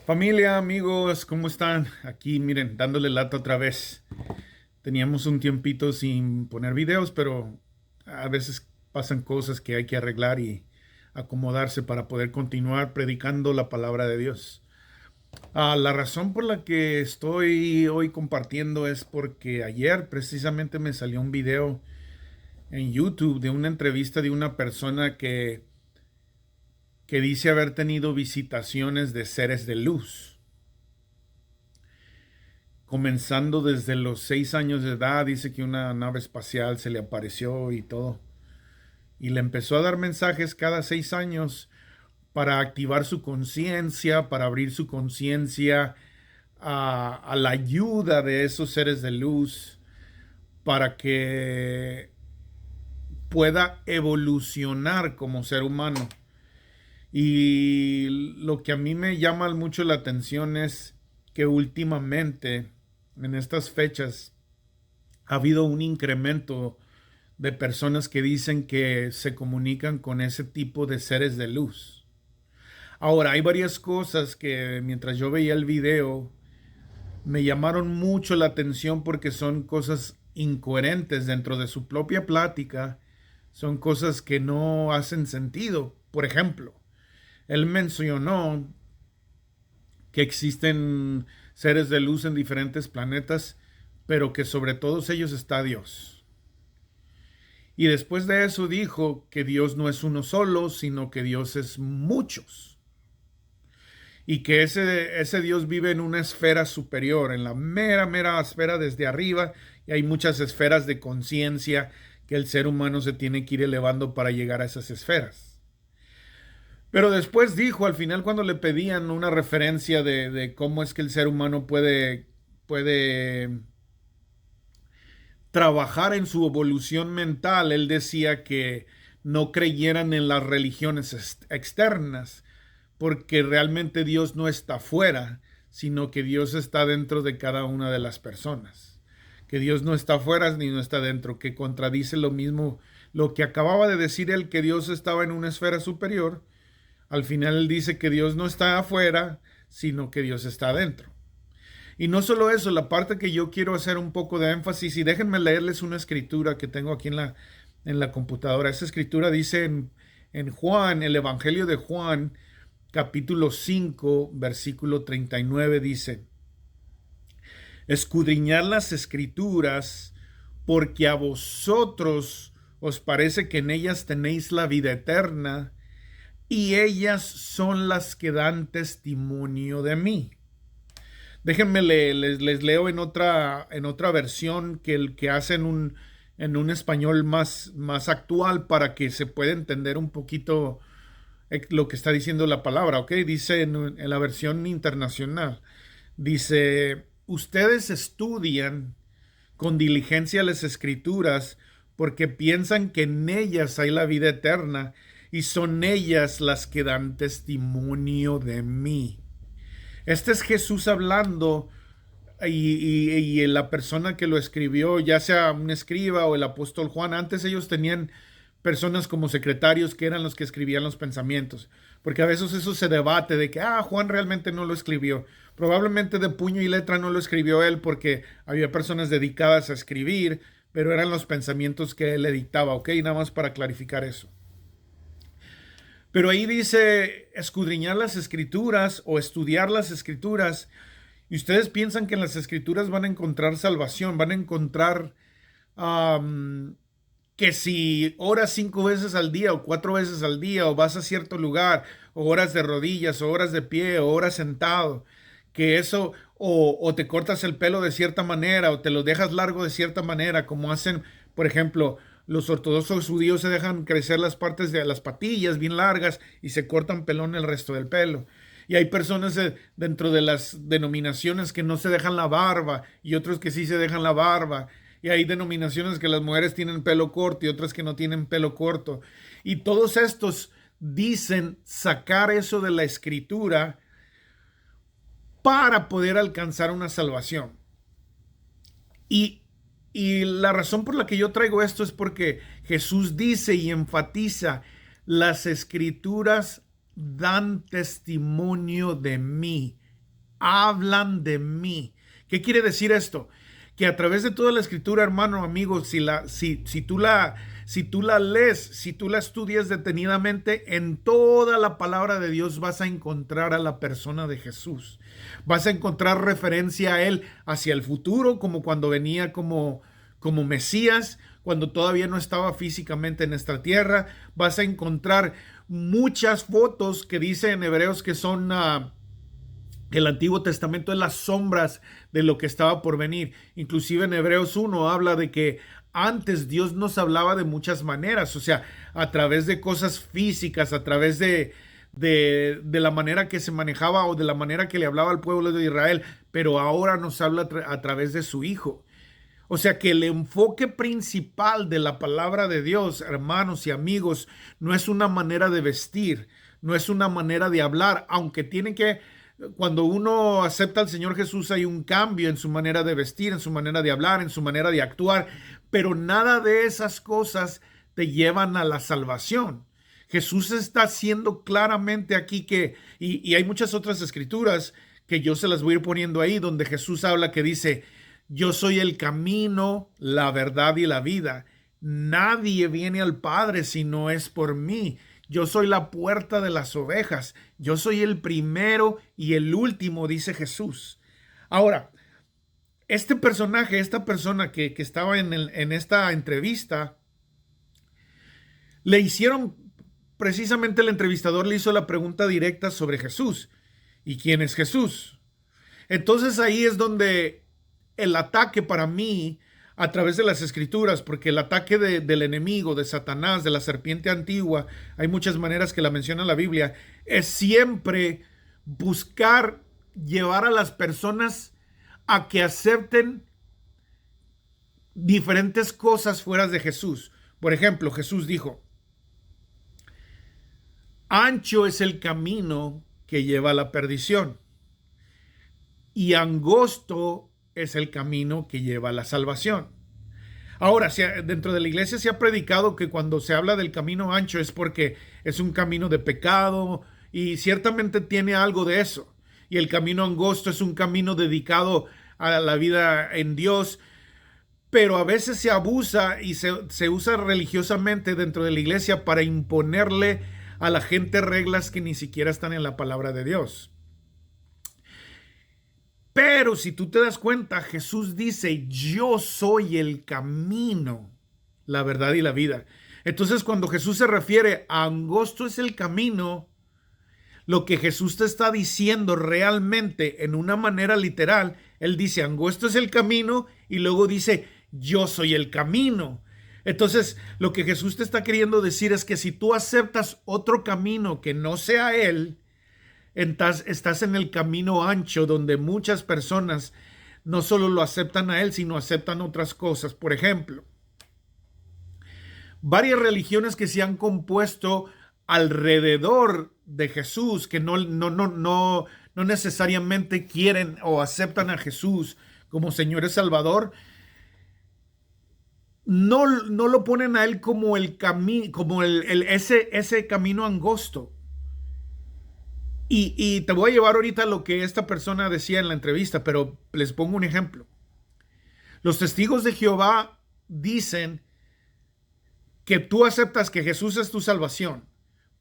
Familia, amigos, ¿cómo están? Aquí, miren, dándole lata otra vez. Teníamos un tiempito sin poner videos, pero a veces pasan cosas que hay que arreglar y acomodarse para poder continuar predicando la palabra de Dios. La razón por la que estoy hoy compartiendo es porque ayer precisamente me salió un video en YouTube de una entrevista de una persona que dice haber tenido visitaciones de seres de luz. Comenzando desde los 6 años de edad, dice que una nave espacial se le apareció y todo. Y le empezó a dar mensajes cada 6 años para activar su conciencia, para abrir su conciencia a la ayuda de esos seres de luz, para que pueda evolucionar como ser humano. Y lo que a mí me llama mucho la atención es que últimamente, en estas fechas, ha habido un incremento de personas que dicen que se comunican con ese tipo de seres de luz. Ahora, hay varias cosas que mientras yo veía el video me llamaron mucho la atención porque son cosas incoherentes dentro de su propia plática, son cosas que no hacen sentido. Por ejemplo, él mencionó que existen seres de luz en diferentes planetas, pero que sobre todos ellos está Dios. Y después de eso dijo que Dios no es uno solo, sino que Dios es muchos. Y que ese Dios vive en una esfera superior, en la mera esfera desde arriba. Y hay muchas esferas de conciencia que el ser humano se tiene que ir elevando para llegar a esas esferas. Pero después dijo, al final cuando le pedían una referencia de cómo es que el ser humano puede trabajar en su evolución mental, él decía que no creyeran en las religiones externas, porque realmente Dios no está fuera, sino que Dios está dentro de cada una de las personas. Que Dios no está fuera ni no está dentro, que contradice lo mismo, lo que acababa de decir él, que Dios estaba en una esfera superior. Al final él dice que Dios no está afuera, sino que Dios está adentro. Y no solo eso, la parte que yo quiero hacer un poco de énfasis, y déjenme leerles una escritura que tengo aquí en la computadora. Esa escritura dice en Juan, el Evangelio de Juan, capítulo 5 versículo 39, dice: escudriñad las escrituras, porque a vosotros os parece que en ellas tenéis la vida eterna, y ellas son las que dan testimonio de mí. Déjenme les leo en otra versión que hacen en un español más actual para que se pueda entender un poquito lo que está diciendo la palabra, ¿ok? Dice en la versión internacional, dice, ustedes estudian con diligencia las escrituras porque piensan que en ellas hay la vida eterna y son ellas las que dan testimonio de mí. Este es Jesús hablando y la persona que lo escribió, ya sea un escriba o el apóstol Juan, antes ellos tenían personas como secretarios que eran los que escribían los pensamientos, porque a veces eso se debate de que, Juan realmente no lo escribió. Probablemente de puño y letra no lo escribió él porque había personas dedicadas a escribir, pero eran los pensamientos que él le dictaba, ok, nada más para clarificar eso. Pero ahí dice escudriñar las escrituras o estudiar las escrituras. Y ustedes piensan que en las escrituras van a encontrar salvación, van a encontrar que si oras 5 veces al día o 4 veces al día o vas a cierto lugar o horas de rodillas o horas de pie o horas sentado, que eso o te cortas el pelo de cierta manera o te lo dejas largo de cierta manera, como hacen, por ejemplo, los ortodoxos judíos se dejan crecer las partes de las patillas bien largas y se cortan pelón el resto del pelo. Y hay personas dentro de las denominaciones que no se dejan la barba y otros que sí se dejan la barba. Y hay denominaciones que las mujeres tienen pelo corto y otras que no tienen pelo corto. Y todos estos dicen sacar eso de la escritura para poder alcanzar una salvación. Y, y la razón por la que yo traigo esto es porque Jesús dice y enfatiza, las escrituras dan testimonio de mí. hablan de mí. ¿Qué quiere decir esto? Que a través de toda la escritura, hermano, amigo, si tú la lees, si tú la estudias detenidamente, en toda la palabra de Dios vas a encontrar a la persona de Jesús. Vas a encontrar referencia a él hacia el futuro, como cuando venía como Mesías, cuando todavía no estaba físicamente en esta tierra. Vas a encontrar muchas fotos que dice en Hebreos que son el Antiguo Testamento es las sombras de lo que estaba por venir. Inclusive en Hebreos 1 habla de que antes Dios nos hablaba de muchas maneras, o sea, a través de cosas físicas, a través de la manera que se manejaba o de la manera que le hablaba al pueblo de Israel, pero ahora nos habla a través de su Hijo. O sea que el enfoque principal de la palabra de Dios, hermanos y amigos, no es una manera de vestir, no es una manera de hablar, aunque cuando uno acepta al Señor Jesús hay un cambio en su manera de vestir, en su manera de hablar, en su manera de actuar, pero nada de esas cosas te llevan a la salvación. Jesús está haciendo claramente aquí y hay muchas otras escrituras que yo se las voy a ir poniendo ahí, donde Jesús habla que dice: yo soy el camino, la verdad y la vida. Nadie viene al Padre si no es por mí. Yo soy la puerta de las ovejas. Yo soy el primero y el último, dice Jesús. Ahora, este personaje, esta persona que estaba en esta entrevista, le hicieron, precisamente el entrevistador le hizo la pregunta directa sobre Jesús. ¿Y quién es Jesús? Entonces ahí es donde el ataque para mí a través de las escrituras, porque el ataque del enemigo, de Satanás, de la serpiente antigua, hay muchas maneras que la menciona la Biblia, es siempre buscar llevar a las personas a que acepten diferentes cosas fuera de Jesús. Por ejemplo, Jesús dijo: ancho es el camino que lleva a la perdición y angosto es el camino que lleva a la salvación. Ahora, dentro de la iglesia se ha predicado que cuando se habla del camino ancho es porque es un camino de pecado, y ciertamente tiene algo de eso. Y el camino angosto es un camino dedicado a la vida en Dios, pero a veces se abusa y se usa religiosamente dentro de la iglesia para imponerle a la gente reglas que ni siquiera están en la palabra de Dios. Pero si tú te das cuenta, Jesús dice: yo soy el camino, la verdad y la vida. Entonces, cuando Jesús se refiere a angosto es el camino, lo que Jesús te está diciendo realmente en una manera literal, él dice: angosto es el camino, y luego dice: yo soy el camino. Entonces, lo que Jesús te está queriendo decir es que si tú aceptas otro camino que no sea él, estás en el camino ancho, donde muchas personas no solo lo aceptan a él, sino aceptan otras cosas. Por ejemplo, varias religiones que se han compuesto alrededor de Jesús, que no necesariamente quieren o aceptan a Jesús como Señor y Salvador, no lo ponen a él como el camino, como ese camino angosto. Y te voy a llevar ahorita a lo que esta persona decía en la entrevista, pero les pongo un ejemplo. Los testigos de Jehová dicen que tú aceptas que Jesús es tu salvación,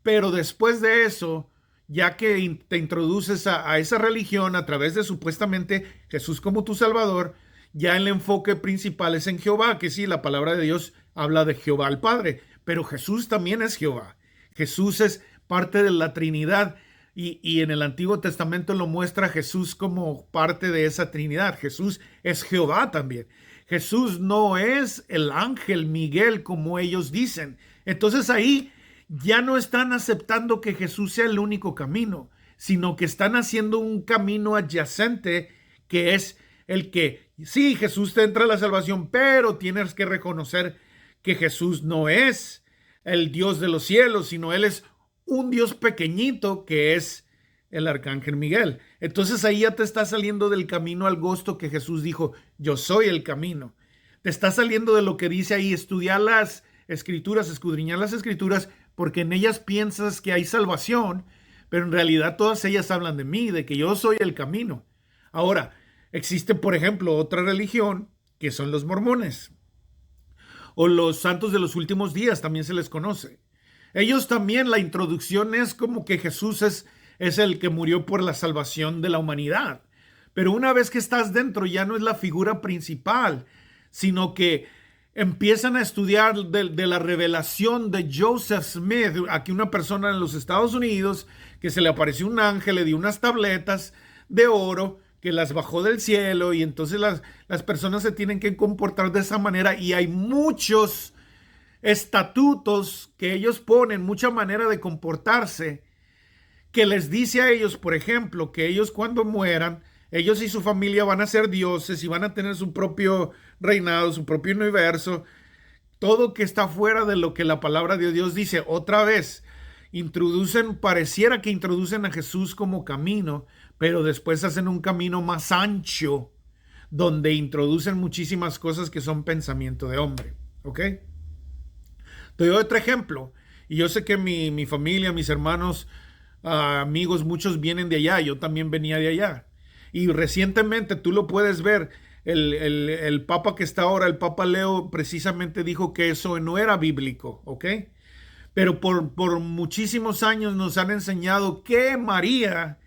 pero después de eso, ya que te introduces a esa religión a través de supuestamente Jesús como tu salvador, ya el enfoque principal es en Jehová, que sí, la palabra de Dios habla de Jehová el Padre, pero Jesús también es Jehová. Jesús es parte de la Trinidad. Y en el Antiguo Testamento lo muestra Jesús como parte de esa Trinidad. Jesús es Jehová también. Jesús no es el ángel Miguel como ellos dicen. Entonces ahí ya no están aceptando que Jesús sea el único camino, sino que están haciendo un camino adyacente, que es el que, sí, Jesús te entra a la salvación, pero tienes que reconocer que Jesús no es el Dios de los cielos, sino Él es un Dios pequeñito, que es el arcángel Miguel. Entonces ahí ya te está saliendo del camino angosto que Jesús dijo: yo soy el camino. Te está saliendo de lo que dice ahí: estudiar las escrituras, escudriñar las escrituras, porque en ellas piensas que hay salvación, pero en realidad todas ellas hablan de mí, de que yo soy el camino. Ahora, existe, por ejemplo, otra religión que son los mormones o los santos de los últimos días, también se les conoce. Ellos también, la introducción es como que Jesús es el que murió por la salvación de la humanidad. Pero una vez que estás dentro, ya no es la figura principal, sino que empiezan a estudiar de la revelación de Joseph Smith, aquí una persona en los Estados Unidos, que se le apareció un ángel, le dio unas tabletas de oro, que las bajó del cielo, y entonces las personas se tienen que comportar de esa manera, y hay muchos estatutos que ellos ponen, mucha manera de comportarse, que les dice a ellos, por ejemplo, que ellos cuando mueran, ellos y su familia van a ser dioses y van a tener su propio reinado, su propio universo, todo que está fuera de lo que la palabra de Dios dice. Otra vez, pareciera que introducen a Jesús como camino, pero después hacen un camino más ancho, donde introducen muchísimas cosas que son pensamiento de hombre. ¿Ok? Te doy otro ejemplo. Y yo sé que mi familia, mis hermanos, amigos, muchos vienen de allá. Yo también venía de allá. Y recientemente tú lo puedes ver. El Papa que está ahora, el Papa Leo, precisamente dijo que eso no era bíblico. ¿Ok? Pero por muchísimos años nos han enseñado que María,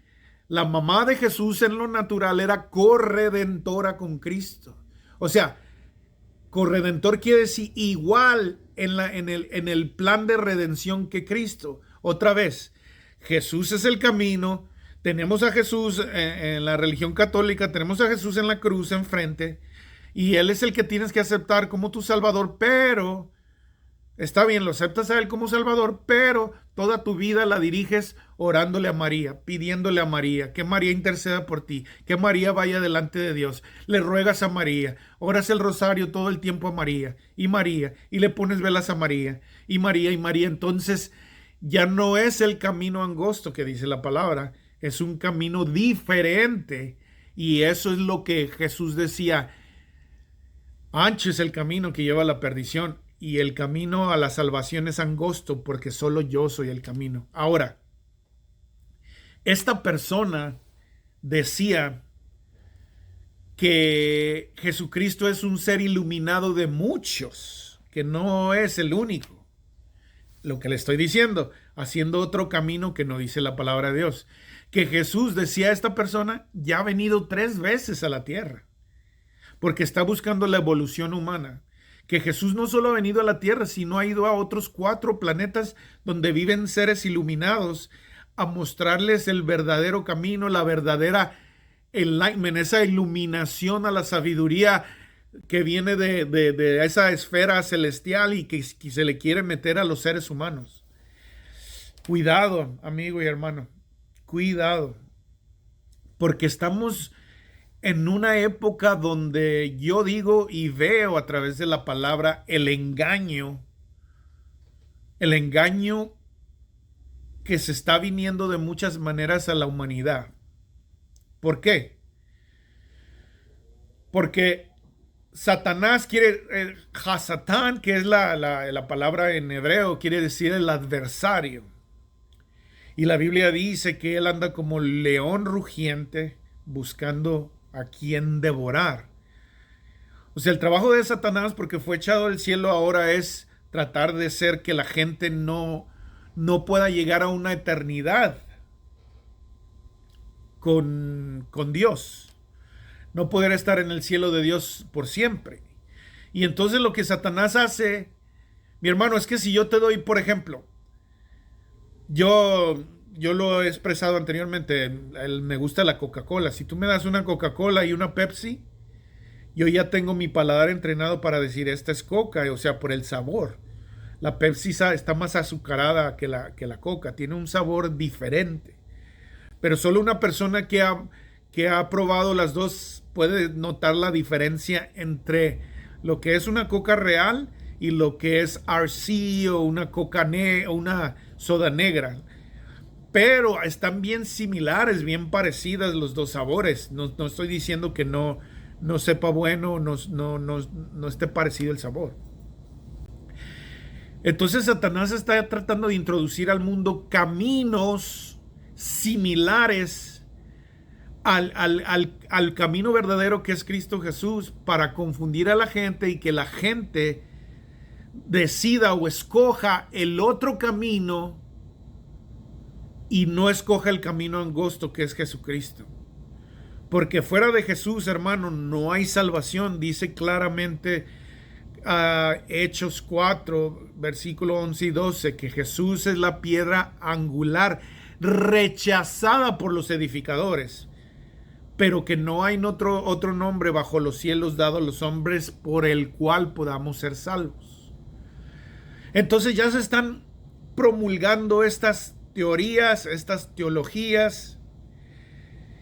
la mamá de Jesús en lo natural, era corredentora con Cristo. O sea, corredentor quiere decir igual en el plan de redención que Cristo. Otra vez, Jesús es el camino. Tenemos a Jesús en la religión católica, tenemos a Jesús en la cruz enfrente, y Él es el que tienes que aceptar como tu Salvador, pero está bien, lo aceptas a Él como Salvador, pero toda tu vida la diriges orándole a María, pidiéndole a María, que María interceda por ti, que María vaya delante de Dios. Le ruegas a María, oras el rosario todo el tiempo a María, y le pones velas a María, y María, y María. Entonces ya no es el camino angosto que dice la palabra, es un camino diferente. Y eso es lo que Jesús decía: ancho es el camino que lleva a la perdición, y el camino a la salvación es angosto, porque solo yo soy el camino. Ahora, esta persona decía que Jesucristo es un ser iluminado de muchos, que no es el único. Lo que le estoy diciendo, haciendo otro camino que no dice la palabra de Dios. Que Jesús, decía esta persona, ya ha venido 3 veces a la tierra, porque está buscando la evolución humana. Que Jesús no solo ha venido a la tierra, sino ha ido a otros 4 planetas donde viven seres iluminados, a mostrarles el verdadero camino, la verdadera enlightenment, esa iluminación a la sabiduría que viene de esa esfera celestial y que se le quiere meter a los seres humanos. Cuidado, amigo y hermano, cuidado, porque estamos en una época donde yo digo y veo a través de la palabra el engaño que se está viniendo de muchas maneras a la humanidad. ¿Por qué? Porque Satanás quiere, Hasatán, que es la palabra en hebreo, quiere decir el adversario. Y la Biblia dice que él anda como león rugiente buscando a quien devorar. O sea, el trabajo de Satanás, porque fue echado del cielo, ahora es tratar de hacer que la gente no pueda llegar a una eternidad con Dios. No poder estar en el cielo de Dios por siempre. Y entonces lo que Satanás hace, mi hermano, es que si yo te doy, por ejemplo, yo lo he expresado anteriormente, me gusta la Coca-Cola. Si tú me das una Coca-Cola y una Pepsi, yo ya tengo mi paladar entrenado para decir, esta es Coca, o sea, por el sabor. La Pepsi está más azucarada que la Coca, tiene un sabor diferente. Pero solo una persona que ha probado las dos puede notar la diferencia entre lo que es una Coca real y lo que es RC o una Coca o una soda negra. Pero están bien similares, bien parecidas los dos sabores. No estoy diciendo que no sepa bueno, no esté parecido el sabor. Entonces Satanás está tratando de introducir al mundo caminos similares al camino verdadero que es Cristo Jesús para confundir a la gente y que la gente decida o escoja el otro camino y no escoja el camino angosto que es Jesucristo. Porque fuera de Jesús, hermano, no hay salvación. Dice claramente Hechos 4, versículo 11 y 12, que Jesús es la piedra angular, rechazada por los edificadores, pero que no hay otro nombre bajo los cielos dado a los hombres por el cual podamos ser salvos. Entonces ya se están promulgando estas teorías, estas teologías.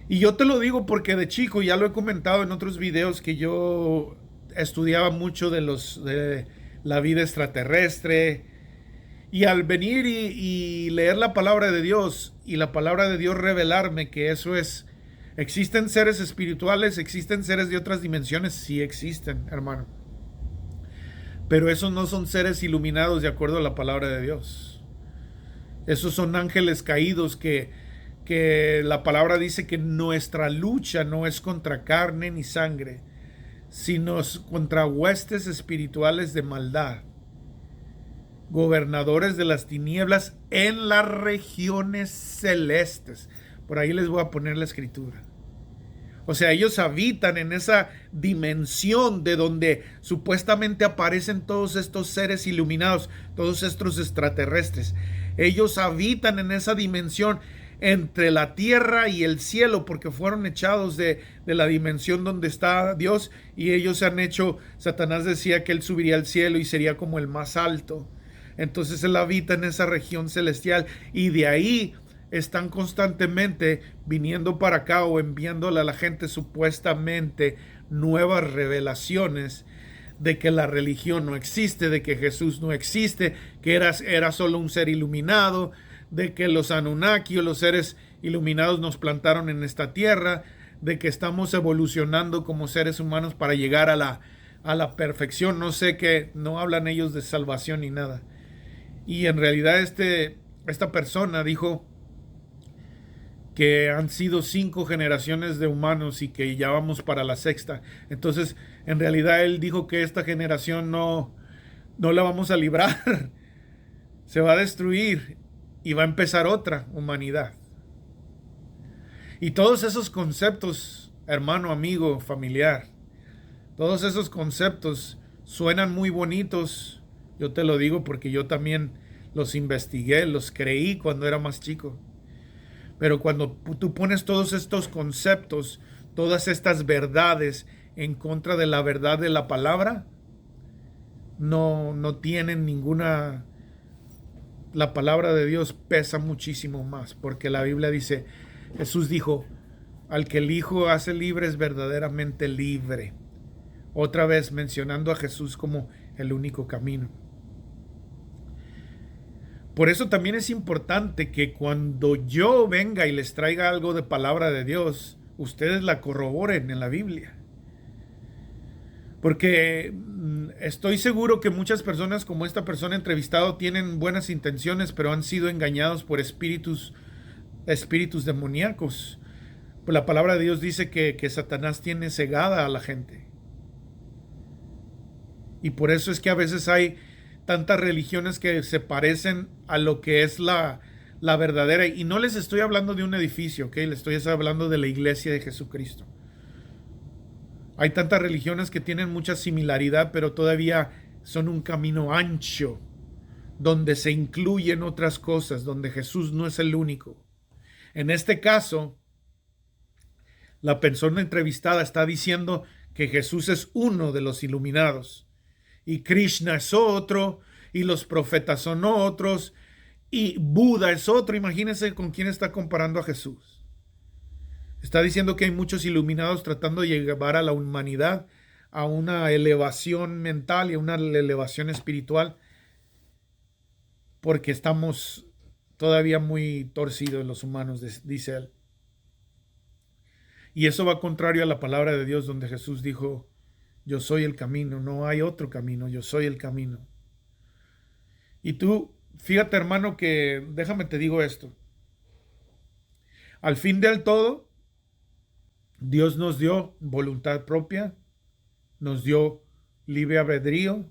Y yo te lo digo porque de chico, ya lo he comentado en otros videos, que yo estudiaba mucho de la vida extraterrestre. Y al venir y leer la palabra de Dios, y la palabra de Dios revelarme que eso es, existen seres espirituales, existen seres de otras dimensiones, sí existen, hermano. Pero esos no son seres iluminados de acuerdo a la palabra de Dios. Esos son ángeles caídos que la palabra dice que nuestra lucha no es contra carne ni sangre, sino contra huestes espirituales de maldad, gobernadores de las tinieblas en las regiones celestes. Por ahí les voy a poner la escritura. O sea, ellos habitan en esa dimensión de donde supuestamente aparecen todos estos seres iluminados, todos estos extraterrestres. Ellos habitan en esa dimensión entre la tierra y el cielo, porque fueron echados de la dimensión donde está Dios, y ellos se han hecho, Satanás decía que él subiría al cielo y sería como el más alto. Entonces él habita en esa región celestial, y de ahí están constantemente viniendo para acá o enviándole a la gente supuestamente nuevas revelaciones de que la religión no existe, de que Jesús no existe, que era solo un ser iluminado, de que los Anunnaki o los seres iluminados nos plantaron en esta tierra, de que estamos evolucionando como seres humanos para llegar a la perfección. No sé, qué, no hablan ellos de salvación ni nada. Y en realidad esta persona dijo que han sido 5 generaciones de humanos y que ya vamos para la 6ª. Entonces, en realidad él dijo que esta generación no la vamos a librar. Se va a destruir y va a empezar otra humanidad. Y todos esos conceptos, hermano, amigo, familiar, todos esos conceptos suenan muy bonitos. Yo te lo digo porque yo también los investigué, los creí cuando era más chico. Pero cuando tú pones todos estos conceptos, todas estas verdades en contra de la verdad de la palabra, no tienen ninguna. La palabra de Dios pesa muchísimo más, porque la Biblia dice, Jesús dijo, al que el Hijo hace libre es verdaderamente libre. Otra vez mencionando a Jesús como el único camino. Por eso también es importante que cuando yo venga y les traiga algo de palabra de Dios, ustedes la corroboren en la Biblia. Porque estoy seguro que muchas personas como esta persona entrevistado tienen buenas intenciones, pero han sido engañados por espíritus demoníacos. Pues la palabra de Dios dice que Satanás tiene cegada a la gente. Y por eso es que a veces hay tantas religiones que se parecen a lo que es la verdadera. Y no les estoy hablando de un edificio, ¿ok? Les estoy hablando de la iglesia de Jesucristo. Hay tantas religiones que tienen mucha similaridad, pero todavía son un camino ancho, donde se incluyen otras cosas, donde Jesús no es el único. En este caso, la persona entrevistada está diciendo que Jesús es uno de los iluminados, y Krishna es otro, y los profetas son otros, y Buda es otro. Imagínense con quién está comparando a Jesús. Está diciendo que hay muchos iluminados tratando de llevar a la humanidad a una elevación mental y a una elevación espiritual, porque estamos todavía muy torcidos los humanos, dice él. Y eso va contrario a la palabra de Dios, donde Jesús dijo, yo soy el camino, no hay otro camino, yo soy el camino. Y tú, fíjate, hermano, que déjame te digo esto. Al fin del todo, Dios nos dio voluntad propia, nos dio libre albedrío,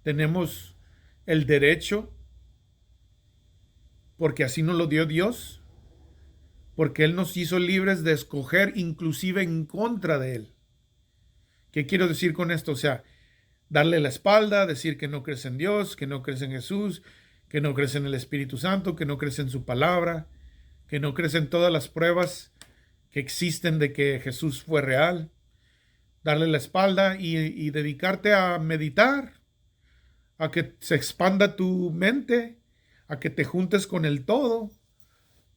tenemos el derecho, porque así nos lo dio Dios, porque Él nos hizo libres de escoger inclusive en contra de Él. ¿Qué quiero decir con esto? O sea, darle la espalda, decir que no crees en Dios, que no crees en Jesús, que no crees en el Espíritu Santo, que no crees en su palabra, que no crees en todas las pruebas que existen de que Jesús fue real. Darle la espalda y dedicarte a meditar, a que se expanda tu mente, a que te juntes con el todo.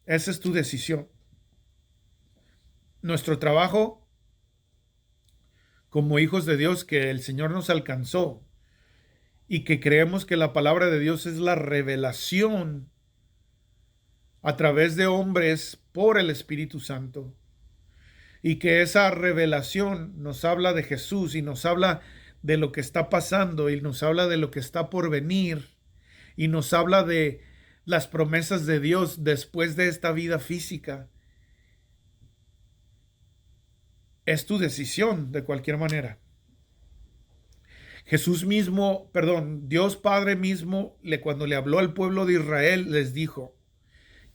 Esa es tu decisión. Nuestro trabajo como hijos de Dios, que el Señor nos alcanzó y que creemos que la palabra de Dios es la revelación a través de hombres por el Espíritu Santo, y que esa revelación nos habla de Jesús y nos habla de lo que está pasando y nos habla de lo que está por venir y nos habla de las promesas de Dios después de esta vida física. Es tu decisión de cualquier manera. Jesús mismo, perdón, Dios Padre mismo, cuando le habló al pueblo de Israel, les dijo: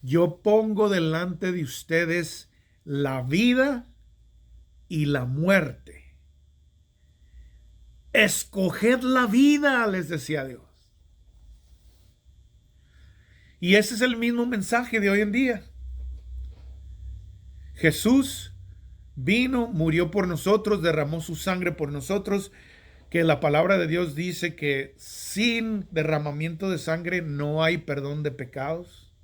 yo pongo delante de ustedes la vida y la muerte. Escoged la vida, les decía Dios. Y ese es el mismo mensaje de hoy en día. Jesús vino, murió por nosotros, derramó su sangre por nosotros, que la palabra de Dios dice que sin derramamiento de sangre no hay perdón de pecados.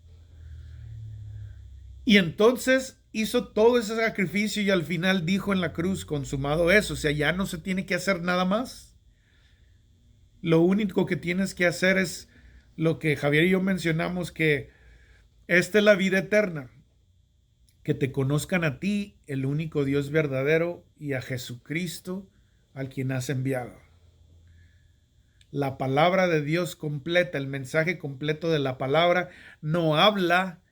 Y entonces hizo todo ese sacrificio y al final dijo en la cruz: consumado es. O sea, ya no se tiene que hacer nada más. Lo único que tienes que hacer es lo que Javier y yo mencionamos, que esta es la vida eterna, que te conozcan a ti, el único Dios verdadero, y a Jesucristo, al quien has enviado. La palabra de Dios completa, el mensaje completo de la palabra, no habla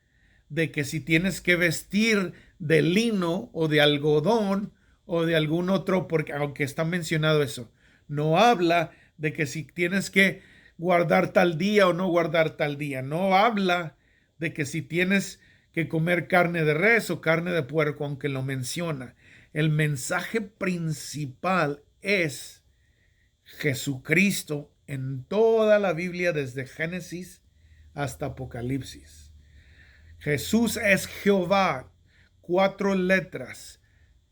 de que si tienes que vestir de lino o de algodón o de algún otro, porque aunque está mencionado eso, no habla de que si tienes que guardar tal día o no guardar tal día, no habla de que si tienes que comer carne de res o carne de puerco, aunque lo menciona. El mensaje principal es Jesucristo en toda la Biblia, desde Génesis hasta Apocalipsis. Jesús es Jehová, 4 letras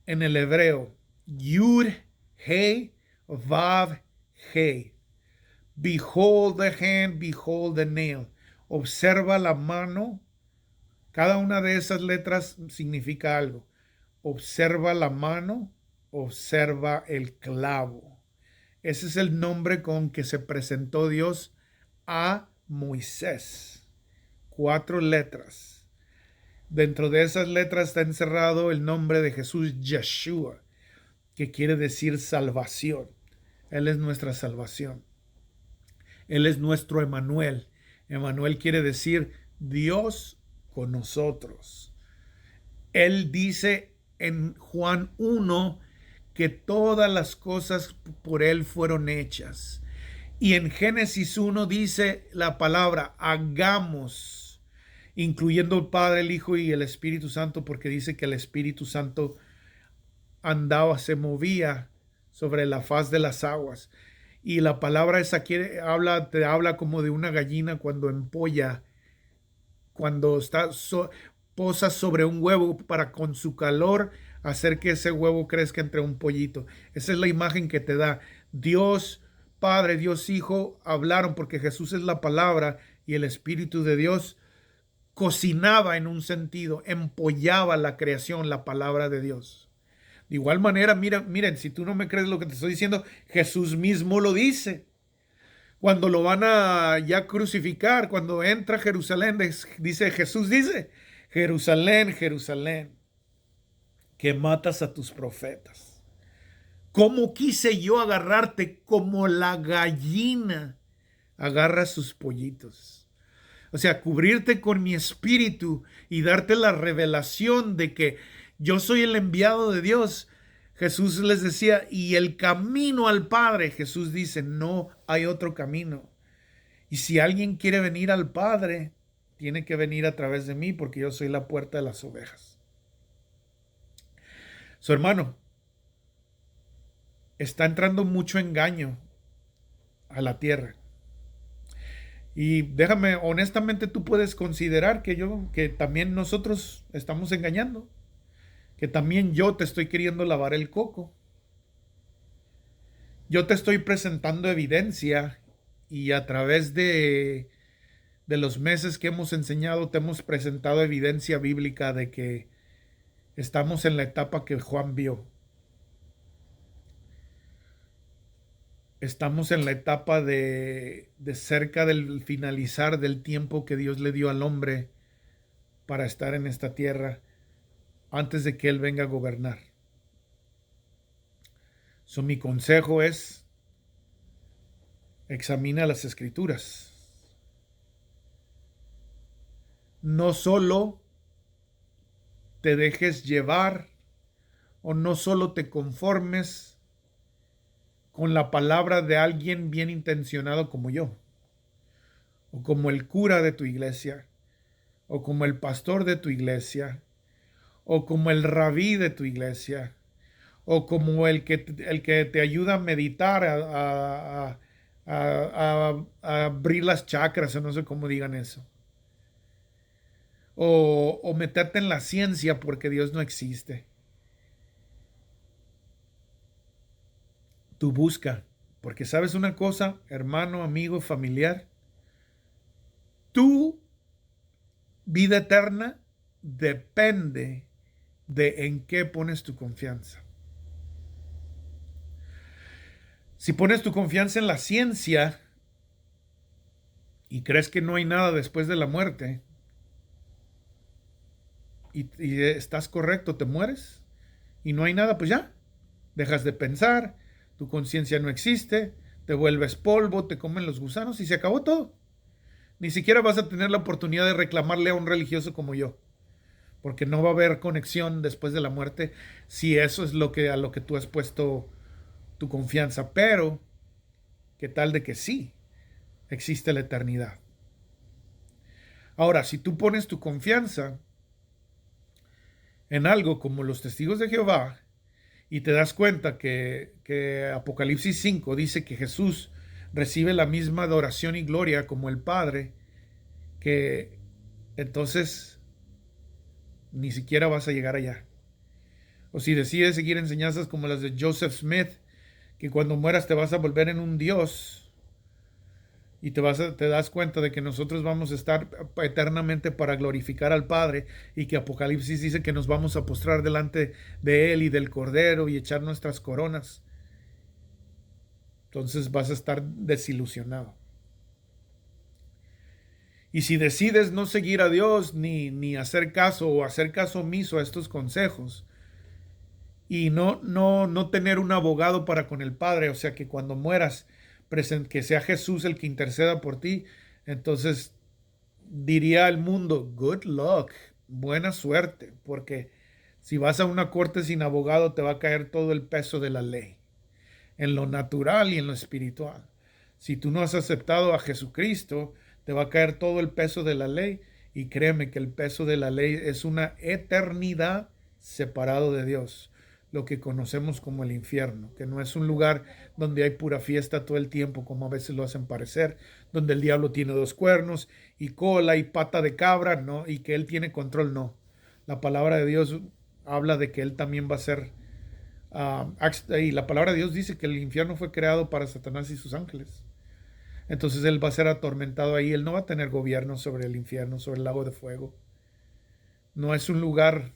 en el hebreo: Yud, He, Vav, He. Behold the hand, behold the nail. Observa la mano. Cada una de esas letras significa algo. Observa la mano, observa el clavo. Ese es el nombre con que se presentó Dios a Moisés. 4 letras. Dentro de esas letras está encerrado el nombre de Jesús, Yeshua, que quiere decir salvación. Él es nuestra salvación. Él es nuestro Emmanuel. Emmanuel quiere decir Dios con nosotros. Él dice en Juan 1 que todas las cosas por Él fueron hechas. Y en Génesis 1 dice la palabra hagamos, incluyendo el Padre, el Hijo y el Espíritu Santo, porque dice que el Espíritu Santo andaba, se movía sobre la faz de las aguas. Y la palabra esa te habla como de una gallina cuando empolla, cuando posa sobre un huevo para con su calor hacer que ese huevo crezca entre un pollito. Esa es la imagen que te da. Dios Padre, Dios Hijo hablaron, porque Jesús es la palabra y el Espíritu de Dios cocinaba en un sentido, empollaba la creación, la palabra de Dios. De igual manera, miren, si tú no me crees lo que te estoy diciendo, Jesús mismo lo dice. Cuando lo van a ya crucificar, cuando entra a Jerusalén, Jesús dice: Jerusalén, Jerusalén, que matas a tus profetas. ¿Cómo quise yo agarrarte como la gallina agarra sus pollitos? O sea, cubrirte con mi espíritu y darte la revelación de que Yo soy el enviado de Dios. Jesús les decía, y el camino al Padre, Jesús dice, no hay otro camino. Y si alguien quiere venir al Padre, tiene que venir a través de mí, porque yo soy la puerta de las ovejas. Su hermano, está entrando mucho engaño a la tierra. Y déjame, honestamente, tú puedes considerar que también nosotros estamos engañando, que también yo te estoy queriendo lavar el coco. Yo te estoy presentando evidencia y a través de los meses que hemos enseñado te hemos presentado evidencia bíblica de que estamos en la etapa que Juan vio. Estamos en la etapa de cerca del finalizar del tiempo que Dios le dio al hombre para estar en esta tierra antes de que Él venga a gobernar. Mi consejo es, examina las escrituras. No solo te dejes llevar o no solo te conformes con la palabra de alguien bien intencionado como yo, o como el cura de tu iglesia, o como el pastor de tu iglesia, o como el rabí de tu iglesia, o como el que te ayuda a meditar, a abrir las chakras, o no sé cómo digan eso. O meterte en la ciencia porque Dios no existe. Tú busca, porque sabes una cosa, hermano, amigo, familiar, tu vida eterna depende de en qué pones tu confianza. Si pones tu confianza en la ciencia y crees que no hay nada después de la muerte, y estás correcto, te mueres y no hay nada, pues ya, dejas de pensar, tu conciencia no existe, te vuelves polvo, te comen los gusanos y se acabó todo. Ni siquiera vas a tener la oportunidad de reclamarle a un religioso como yo, porque no va a haber conexión después de la muerte si eso es a lo que tú has puesto tu confianza. Pero, ¿qué tal de que sí existe la eternidad? Ahora, si tú pones tu confianza en algo como los testigos de Jehová y te das cuenta que Apocalipsis 5 dice que Jesús recibe la misma adoración y gloria como el Padre, que entonces ni siquiera vas a llegar allá. O si decides seguir enseñanzas como las de Joseph Smith, que cuando mueras te vas a volver en un Dios y te das cuenta de que nosotros vamos a estar eternamente para glorificar al Padre y que Apocalipsis dice que nos vamos a postrar delante de Él y del Cordero y echar nuestras coronas. Entonces vas a estar desilusionado. Y si decides no seguir a Dios ni hacer caso o hacer caso omiso a estos consejos y no tener un abogado para con el Padre, o sea que cuando mueras que sea Jesús el que interceda por ti, entonces diría al mundo, good luck, buena suerte, porque si vas a una corte sin abogado te va a caer todo el peso de la ley, en lo natural y en lo espiritual. Si tú no has aceptado a Jesucristo, te va a caer todo el peso de la ley y créeme que el peso de la ley es una eternidad separado de Dios, lo que conocemos como el infierno, que no es un lugar donde hay pura fiesta todo el tiempo, como a veces lo hacen parecer, donde el diablo tiene dos cuernos y cola y pata de cabra, ¿no? Y que él tiene control, no. La palabra de Dios habla de que él también va a ser, y la palabra de Dios dice que el infierno fue creado para Satanás y sus ángeles. Entonces él va a ser atormentado ahí, él no va a tener gobierno sobre el infierno, sobre el lago de fuego. No es un lugar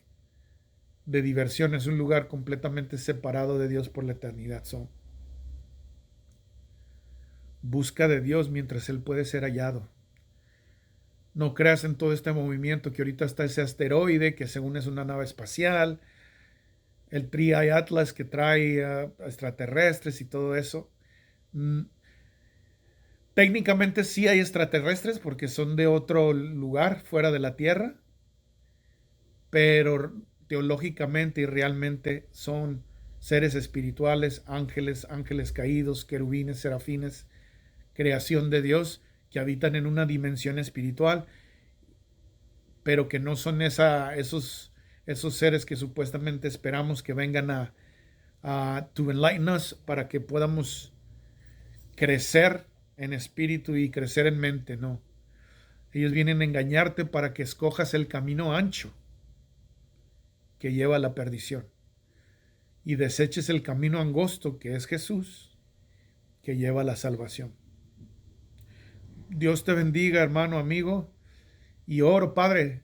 de diversión, es un lugar completamente separado de Dios por la eternidad. Busca de Dios mientras Él puede ser hallado. No creas en todo este movimiento que ahorita está ese asteroide que según es una nave espacial, el Tri Atlas que trae extraterrestres y todo eso. Técnicamente sí hay extraterrestres porque son de otro lugar fuera de la Tierra, pero teológicamente y realmente son seres espirituales, ángeles, ángeles caídos, querubines, serafines, creación de Dios que habitan en una dimensión espiritual, pero que no son esos seres que supuestamente esperamos que vengan a to enlighten us para que podamos crecer en espíritu y crecer en mente, no. Ellos vienen a engañarte para que escojas el camino ancho que lleva a la perdición y deseches el camino angosto que es Jesús, que lleva a la salvación. Dios te bendiga, hermano, amigo, y oro, Padre,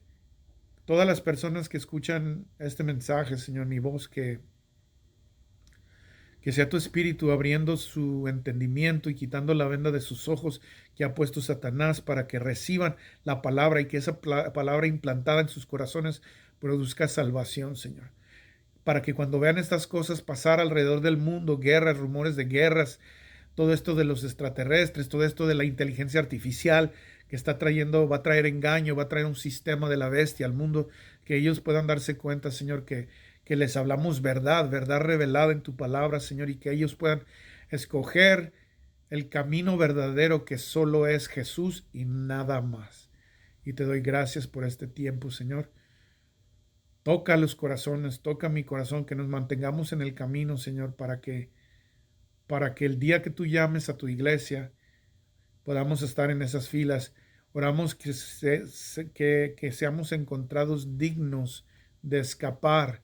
todas las personas que escuchan este mensaje, Señor, mi voz, que sea tu espíritu abriendo su entendimiento y quitando la venda de sus ojos que ha puesto Satanás para que reciban la palabra y que esa palabra implantada en sus corazones produzca salvación, Señor. Para que cuando vean estas cosas pasar alrededor del mundo, guerras, rumores de guerras, todo esto de los extraterrestres, todo esto de la inteligencia artificial que está trayendo, va a traer engaño, va a traer un sistema de la bestia al mundo, que ellos puedan darse cuenta, Señor, que les hablamos verdad, verdad revelada en tu palabra, Señor, y que ellos puedan escoger el camino verdadero que solo es Jesús y nada más. Y te doy gracias por este tiempo, Señor. Toca los corazones, toca mi corazón, que nos mantengamos en el camino, Señor, para que el día que tú llames a tu iglesia podamos estar en esas filas. Oramos que seamos encontrados dignos de escapar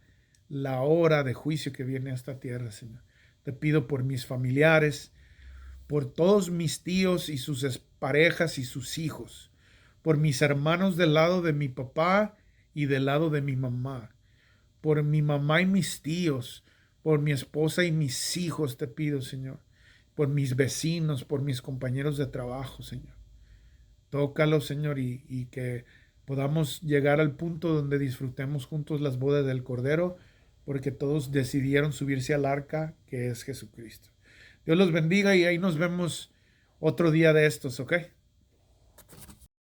la hora de juicio que viene a esta tierra, Señor. Te pido por mis familiares, por todos mis tíos y sus parejas y sus hijos, por mis hermanos del lado de mi papá y del lado de mi mamá, por mi mamá y mis tíos, por mi esposa y mis hijos te pido, Señor, por mis vecinos, por mis compañeros de trabajo, Señor. Tócalo, Señor, y que podamos llegar al punto donde disfrutemos juntos las bodas del Cordero, porque todos decidieron subirse al arca que es Jesucristo. Dios los bendiga y ahí nos vemos otro día de estos, ¿ok?